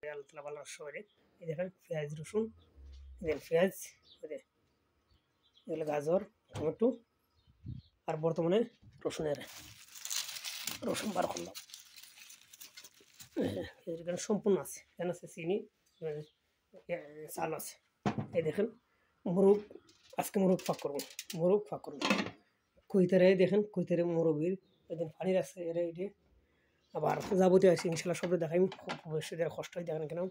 আল্লাহ তালা ভালো সবাই এই দেখেন পেঁয়াজ রসুন দেখেন পেঁয়াজ এগুলো গাজর টমেটো আর বর্তমানে রসুন বার করলাম এখানে সম্পূর্ণ আছে এখানে আছে চিনি চাল আছে এই দেখেন মোরগ আজকে মোরগ ফাঁক করবো কুইতারে দেখেন কুইতারে মোরগের এদিন পানি রাখছে এরা এটি আবার যাবতীয় আছে ইনশাল্লাহ সবটা দেখাই ভবিষ্যতের কষ্ট হয় দেখেন কেন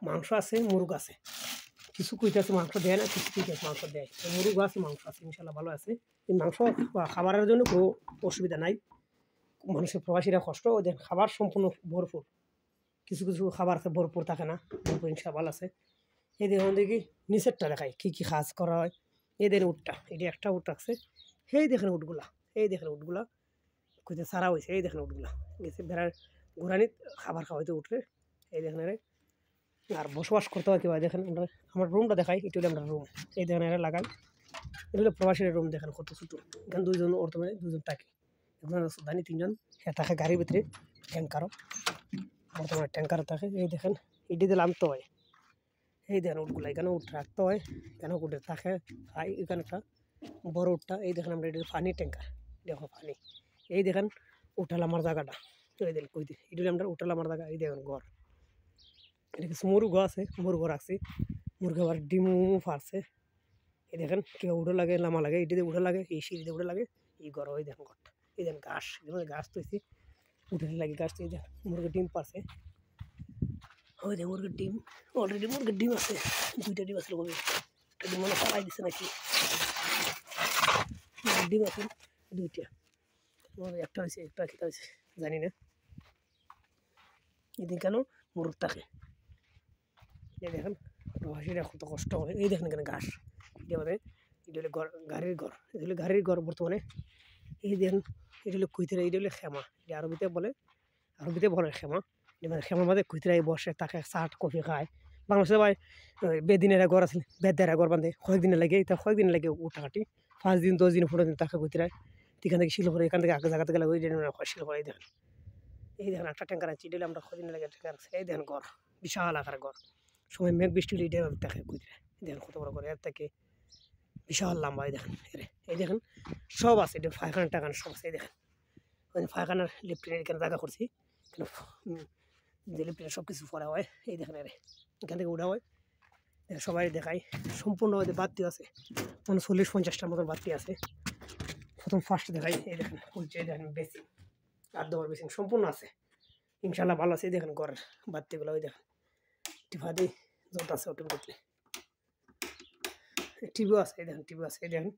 মাংস আছে মুরগ আছে কিছু কুইতে আছে মাংস দেয় না কিছু কুইতে আছে মাংস দেয় মুরগ আছে মাংস আছে ইনশাল্লাহ ভালো আছে এই মাংস খাবারের জন্য কোনো অসুবিধা নাই মানুষের প্রবাসীরা কষ্ট ওদের খাবার সম্পূর্ণ ভরপুর কিছু কিছু খাবার আছে ভরপুর থাকে না ভরপুর ইনশাল্লাহ ভালো আছে এই দেখুন দেখি নিচেরটা দেখাই কী কী কাজ করা হয় এই দেখেন উটটা এটি একটা উট রাখছে এই দেখেন উটগুলা কুইতে সারা হয়েছে এই দেখেন উটগুলা গেছে বেড়ার ঘোরানি খাবার খাওয়াইতে উঠে এই দেখেন আর বসবাস করতে হয় কীভাবে দেখেন আমরা আমার রুমটা দেখাই এটা হলো আমরা রুম এই দেখেন এরা লাগাই এটা হলো প্রবাসীর রুম দেখেন কত ছোটো এখানে দুইজন বর্তমানে দুজন থাকে এখন সুদানি তিনজন হ্যাঁ থাকে গাড়ির ভিতরে ট্যাঙ্কারও বর্তমানে ট্যাঙ্কারও থাকে এই দেখেন এটি দিলে নামতে হয় এই দেখেন উটগুলো এখানে উঠ রাখতে হয় এখানে উঠে থাকে খাই এখানে একটা বড় উঠটা এই দেখেন আমরা এটি পানি ট্যাঙ্কার দেখো পানি এই দেখেন উঠাল আমার জায়গাটা এই দেখেন কই এটি আমরা উঠাল আমার জায়গা এই দেখেন ঘর এটা কিছু মুরগ আছে মুরগ রাখছি মুরগি আবার ডিমু ফাড়ছে এই দেখেন কেউ উঠে লাগে লামা লাগে এটিতে উঠে লাগে এই সিঁড়িতে উঠে লাগে এই ঘর ওই দেখেন ঘরটা এই দেখেন ঘাস তৈছি উঠে লাগে গাছ এই দেখেন মুরগির ডিম পারছে ওই দেখেন মুরগির ডিম অলরেডি মুরগির ডিম আছে দুইটা ডিম আছে কবি একটা ডিম মনে পালাই দিচ্ছে নাকি ডিম আছে দুইটা একটা হয়েছে একটা খেতে হয়েছে জানি না এদিন কেন মুরগ থাকে এই দেখেন প্রবাসীরা কত কষ্ট হয় এই দেখেন এখানে ঘাস এটা মানে এটা হলো গাড়ির ঘর বর্তমানে এই দেখেন এটা হলো কুইতেরা এটা হলো খেমা এটা আরবিতে বলে খেমা মানে খেমার মধ্যে কুইতেরা বসে তাকে চা কফি খায় বাংলাদেশে ভাই বেদিনের ঘর আছে বেদের ঘর বাঁধে কয়েকদিনে লাগে উঠা কাটি 5 দিন 10 দিন 15 দিন তাকে কুইতেরা এখান থেকে শিল করে এখান থেকে আগে জায়গা থেকে লাগে ওই শিল করে এই দেখেন একটা ট্যাঙ্কার আছে এটা আমরা কদিন লাগে ট্যাঙ্কার আছে এই দেখেন ঘর বিশাল আকারের ঘর সময় মেঘ বৃষ্টি হলে এটা দেখে কুইতেরা দেখেন কত বড় করে এর থেকে বিশাল লম্বা এই দেখেন সব আছে এটা পায়খানা টাকান সব আছে এই দেখেন ওই পায়খানার লেফটেনের এখানে জায়গা করছি যে লেফটেনের সব কিছু করা হয় এই দেখেন এখান থেকে উঠা হয় সবাই দেখায় সম্পূর্ণ ওদের বাড়তি আছে 40-50টার মতন বাড়তি আছে প্রথম ফার্স্ট দেখাই এই দেখেন বেসিং আর দেওয়ার বেসিং সম্পূর্ণ আছে ইনশাল্লাহ ভালো আছে এই দেখেন ঘরের বাড়তিগুলো ওই দেখেন টিফাদি যত আছে অটোমেটিকলি টিভিও আছে এই দেখেন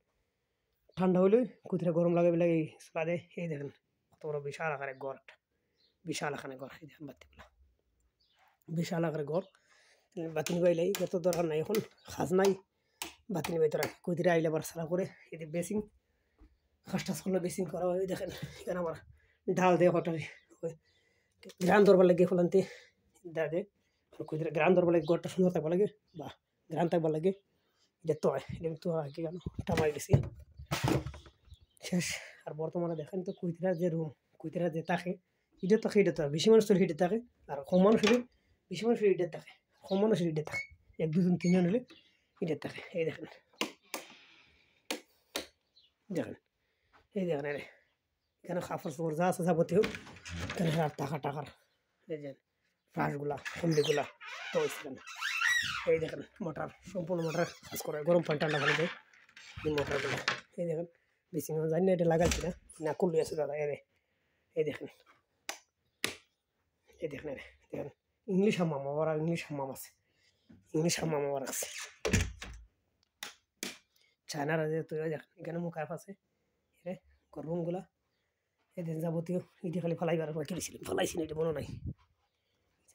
ঠান্ডা হলে কুতিরা গরম লাগে এই সাদে এই দেখেন কত বড় বিশাল আকারের ঘর এই দেখেন বাতিগুলো বিশাল আকারের ঘর বাতি নিবাইলাই যত দরকার নাই এখন খাজ নাই বাতি নিবাই তোরা কুতিরা আইলে আবার সারা করে এদিকে বেসিং খাসটা করলে বেসিং করা হয় দেখেন এখানে আবার ঢাল দেয় হঠাৎ গ্রান দরবার লাগে ফলান্তে দে কুতিরা গ্রান দরবার লাগে ঘরটা সুন্দর থাকবা লাগে বা গ্রান থাকবার লাগে এটা তো হয় এটা তো আগে কেন টামাই গেছি শেষ আর বর্তমানে দেখেন তো কুইতেরা যে থাকে এটা থাকে বেশি মানুষের হিটে থাকে আর কম মানুষের বেশি মানুষের হিটে থাকে কম মানুষের হিটে থাকে 1 2 3 জন হলে হিটে থাকে এই দেখেন এখানে কাপড় চোপড় যা আছে যাবতীয় এখানে টাকার এই যে ফ্রাশগুলা কমলিগুলা তো এখানে এই দেখেন মোটর সম্পূর্ণ মোটর কাজ করে গরম পানি ঠান্ডা পানি দেয় এই মোটরগুলো এই দেখেন বেশি জানি না এটা লাগাচ্ছি না কুল্লি আছে দাদা এই দেখেন দেখেন ইংলিশ হাম্মাম আছে চায়নার আছে তুই দেখেন এখানে মুখাফ আছে রুমগুলা এদের যাবতীয় ইটি খালি ফেলাইবার ফেলাইছি না এটা মনে নাই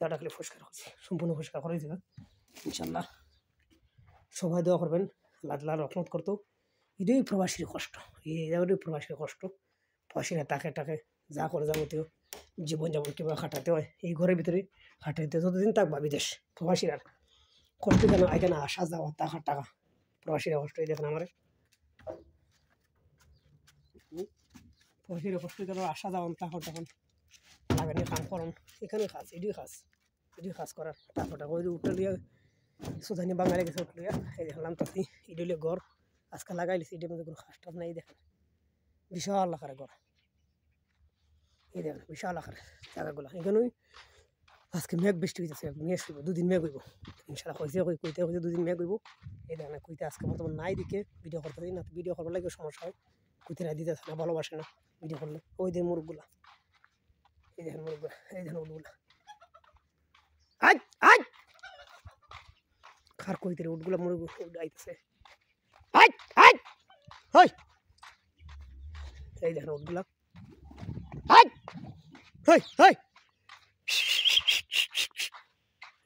চাটা খালি পরিষ্কার হচ্ছে সম্পূর্ণ পরিষ্কার করা হয়েছে ইনশাল্লাহ সবাই দোয়া করবেন আল্লাহ রহমত করতো এটাই প্রবাসীর কষ্ট প্রবাসীরা টাকে যা করে যাবতীয় জীবনযাপন কীভাবে খাটাতে হয় এই ঘরের ভিতরে খাটাইতে যতদিন থাকবা বিদেশ প্রবাসীরা কষ্ট কেন এখানে আসা যাওয়া টাকা প্রবাসীরা কষ্ট দেখেন আমার প্রবাসীরা কষ্ট কেন আসা যাওয়া তখন লাগে না কাম করুন এখানে খাস এটি খাস ভিডিও কাজ করার তারপরটা ওই উঠে লিয়া সুদানি বাঙালি গেছে উঠে লিয়া এই দেখলাম তাছি ইডলে ঘর আজকে লাগাইলিছি এটার মধ্যে কোনো খাস টাস নাই দেখেন বিশাল আকারে ঘর এই দেখেন বিশাল আকারে জায়গাগুলো এখানেই আজকে মেঘ বৃষ্টি হইতেছে মেঘ হইব দুদিন মেঘ হইব ইনশাল্লাহ কইতে কইতে দুদিন মেঘ হইব এই দেখেন কইতে আজকে বর্তমান নাই দিকে ভিডিও করতে দিই না ভিডিও করবার লাগে সমস্যা হয় কইতে রাই দিতে না ভালোবাসে না ভিডিও করলে ওই যে মুরগগুলা এই দেখেন মুরগগুলা এই দেখেন উটগুলা আজ আজ খার কইতে উটগুলা মুরগ আইতেছে আজ আজ হই এই দেখেন উটগুলা আজ হই হই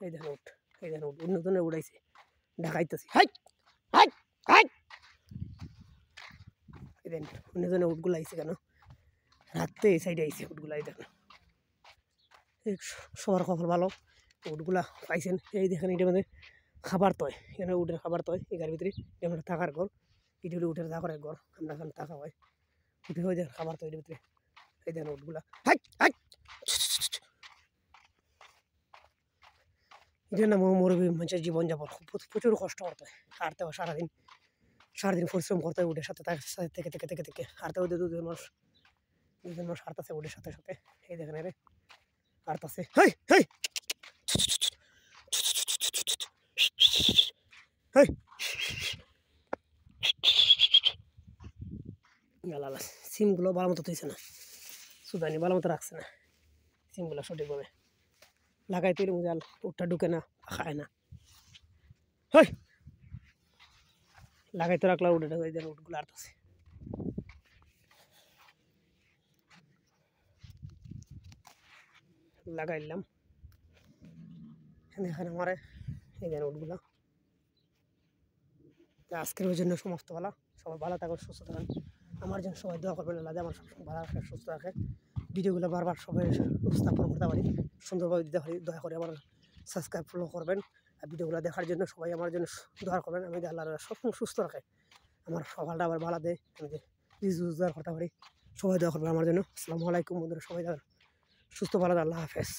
এই দেখেন উঠ এই দেখেন উঠ নতুন উড়াইছে ঢাকাইতেছি হাই হাই হাই এই দেখেন নতুন উঠগুলো আইছে কেন রাত্রে এই সাইডে আইছে উঠগুলো এই দেখেন সবার খবর ভালো উঠগুলা পাইছেন এই দেখেন এটার মধ্যে খাবার তয় এখানে উঠের খাবার তয় এই গাড়ির ভিতরে এটা থাকার ঘর এটা হলে উঠের থাকার ঘর আমরা এখানে থাকা হয় উঠে হয়ে দেখেন খাবার তয় এটার ভিতরে এই দেখেন উঠগুলা হাই হাই এটা না মুরগি মানুষের জীবনযাপন প্রচুর কষ্ট করতে হয় হারতে হয় সারাদিন পরিশ্রম করতে হয় উঠের সাথে থেকে থেকে থেকে থেকে হারতে হয় দুজন মানুষ হারতেছে উঠের সাথে সাথে এই দেখেন রে হারতেছে হেই হেই হেই লালা সিমগুলো ভালো মতো তুইছে না সুদানি ভালো মতো রাখছে না সিমগুলো সঠিকভাবে লাগাই তৈরি মুজাল উঠটা ঢুকে না খায় না হই লাগাই তো রাখলাম উঠে ঢুকে দেন উঠগুলো আটতেছে লাগাইলাম এখানে আমার এই দেন উঠগুলো আজকের জন্য সমস্ত ভালো সবাই ভালো থাকুন সুস্থ থাকুন আমার জন্য সবাই দোয়া করবেন আল্লাহ আমার সবসময় ভালো রাখে সুস্থ রাখে ভিডিওগুলো বারবার সবাই উপস্থাপন করতে পারি সুন্দরভাবে দিতে পারি দয়া করে আমার সাবস্ক্রাইব ফলো করবেন আর ভিডিওগুলো দেখার জন্য সবাই আমার জন্য দোয়া করবেন আমি আল্লাহ সবসময় সুস্থ রাখে আমার সকালটা আবার ভালো দেয় আমি দোয়া করতে পারি সবাই দোয়া করবেন আমার জন্য আসসালামু আলাইকুম বন্ধুরা সবাই সুস্থ ভালো আল্লাহ হাফেজ